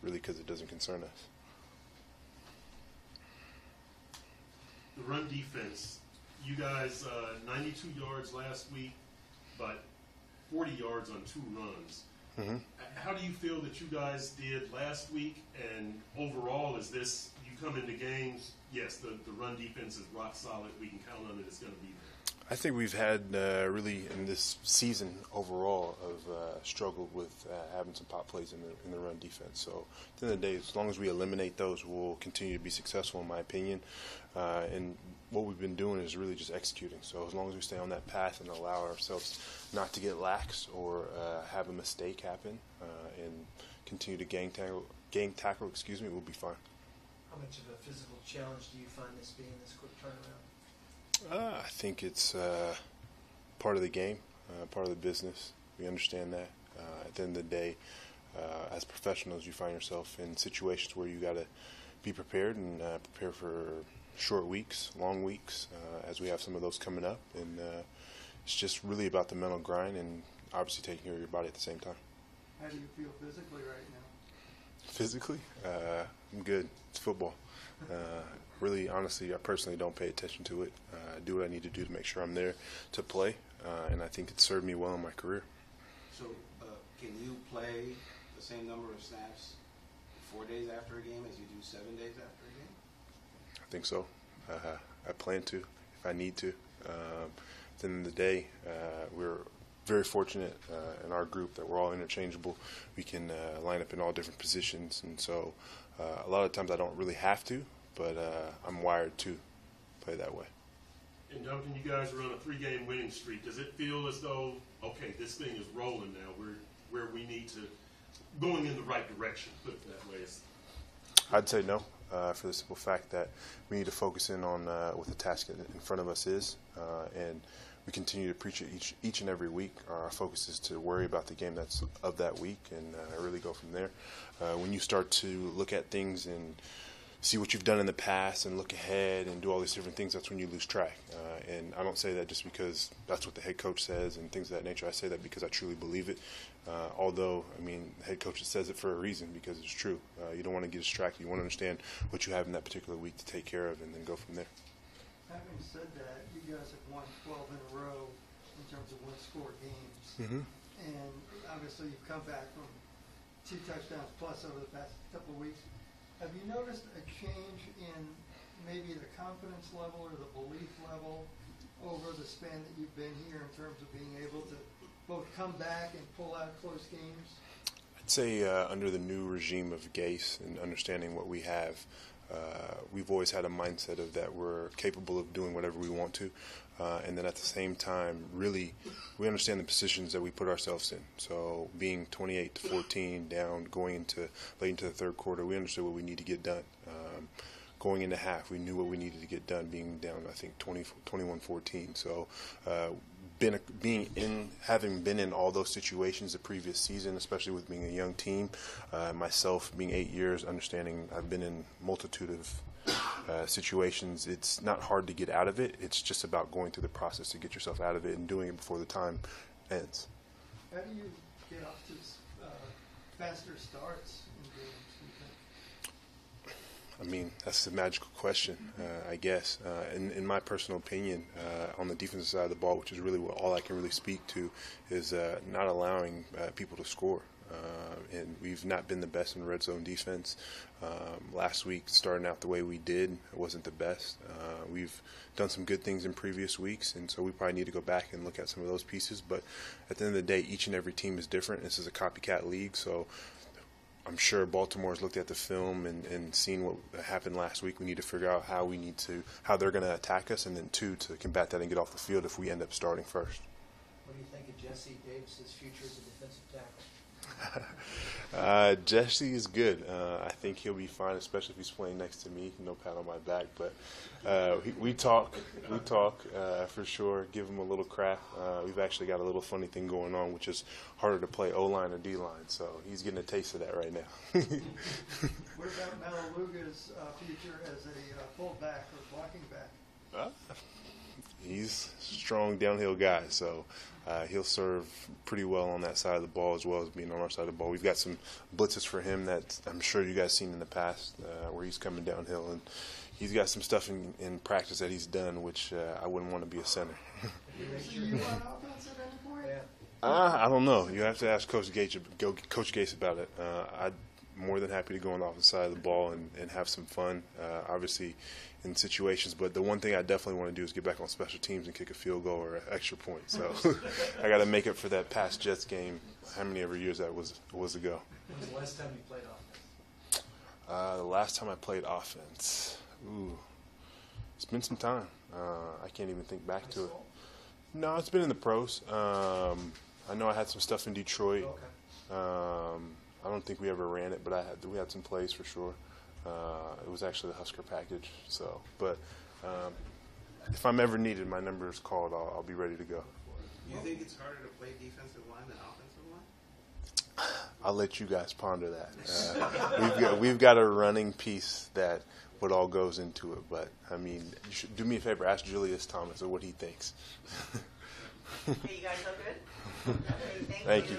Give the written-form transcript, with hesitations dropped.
really because it doesn't concern us. The run defense, you guys 92 yards last week, but 40 yards on 2 runs. Mm-hmm. How do you feel that you guys did last week? And overall, is this, you come into games, yes, the run defense is rock solid. We can count on it. It's going to be there. I think we've had really in this season overall of struggled with having some pop plays in the run defense. So at the end of the day, as long as we eliminate those, we'll continue to be successful, in my opinion. And what we've been doing is really just executing. So as long as we stay on that path and allow ourselves not to get lax or have a mistake happen and continue to gang tackle, we'll be fine. How much of a physical challenge do you find this being, this quick turnaround? I think it's part of the game, part of the business. We understand that. At the end of the day, as professionals, you find yourself in situations where you got to be prepared and prepare for short weeks, long weeks, as we have some of those coming up. And it's just really about the mental grind and obviously taking care of your body at the same time. How do you feel physically right now? Physically, I'm good. It's football. Really, honestly, I personally don't pay attention to it. I do what I need to do to make sure I'm there to play, and I think it's served me well in my career. So, can you play the same number of snaps 4 days after a game as you do 7 days after a game? I think so. I plan to, if I need to. At the end of the day, we're very fortunate in our group that we're all interchangeable. We can line up in all different positions, and so a lot of times I don't really have to, but I'm wired to play that way. And Duncan, you guys are on a 3-game winning streak. Does it feel as though, okay, this thing is rolling now, we're where we need to, going in the right direction, put it that way? I'd say no, for the simple fact that we need to focus in on what the task in front of us is, and we continue to preach it each and every week. Our focus is to worry about the game that's of that week and really go from there. When you start to look at things and see what you've done in the past and look ahead and do all these different things, that's when you lose track. And I don't say that just because that's what the head coach says and things of that nature. I say that because I truly believe it. Although, I mean, the head coach says it for a reason, because it's true. You don't want to get distracted. You want to understand what you have in that particular week to take care of and then go from there. Having said that, you guys have won 12 in a row in terms of one-score games. Mm-hmm. And obviously you've come back from 2 touchdowns plus over the past couple of weeks. Have you noticed a change in maybe the confidence level or the belief level over the span that you've been here in terms of being able to both come back and pull out close games? I'd say under the new regime of Gase and understanding what we have, we've always had a mindset of that we're capable of doing whatever we want to. And then at the same time, really, we understand the positions that we put ourselves in. So being 28-14 down, going into late into the third quarter, we understood what we need to get done. Going into half, we knew what we needed to get done, being down, I think, 21-14. So having been in all those situations the previous season, especially with being a young team, myself being 8 years, understanding I've been in multitude of situations, it's not hard to get out of it. It's just about going through the process to get yourself out of it and doing it before the time ends. How do you get off to faster starts in games, do you think? I mean, that's the magical question, I guess. In my personal opinion, on the defensive side of the ball, which is really all I can really speak to, is not allowing people to score. And we've not been the best in red zone defense. Last week, starting out the way we did, it wasn't the best. We've done some good things in previous weeks, and so we probably need to go back and look at some of those pieces. But at the end of the day, each and every team is different. This is a copycat league, so I'm sure Baltimore's looked at the film and seen what happened last week. We need to figure out how they're going to attack us, and then to combat that and get off the field if we end up starting first. What do you think of Jesse Davis's future as a defensive tackle? Jesse is good. I think he'll be fine, especially if he's playing next to me. No pat on my back, but we talk for sure. Give him a little crap. We've actually got a little funny thing going on, which is harder to play O-line or D-line. So he's getting a taste of that right now. What about Malaluga's future as a fullback or blocking back? he's a strong downhill guy, so he'll serve pretty well on that side of the ball as well as being on our side of the ball. We've got some blitzes for him that I'm sure you guys seen in the past where he's coming downhill, and he's got some stuff in practice that he's done, which I wouldn't want to be a center. So you run offense at any point? Yeah. I don't know. You have to ask Coach Gates about it. I'd more than happy to go on the offensive side of the ball and have some fun, obviously, in situations. But the one thing I definitely want to do is get back on special teams and kick a field goal or an extra point. So I got to make up for that past Jets game, how many ever years that was ago. When was the last time you played offense? The last time I played offense, it's been some time. I can't even think back to it. No, it's been in the pros. I know I had some stuff in Detroit. Okay. I don't think we ever ran it, but we had some plays for sure. It was actually the Husker package. So, but if I'm ever needed, my number is called. I'll be ready to go. Do you think it's harder to play defensive line than offensive line? I'll let you guys ponder that. We've got a running piece that what all goes into it. But I mean, you should do me a favor. Ask Julius Thomas or what he thinks. Hey, you guys look good? Okay, Thank you.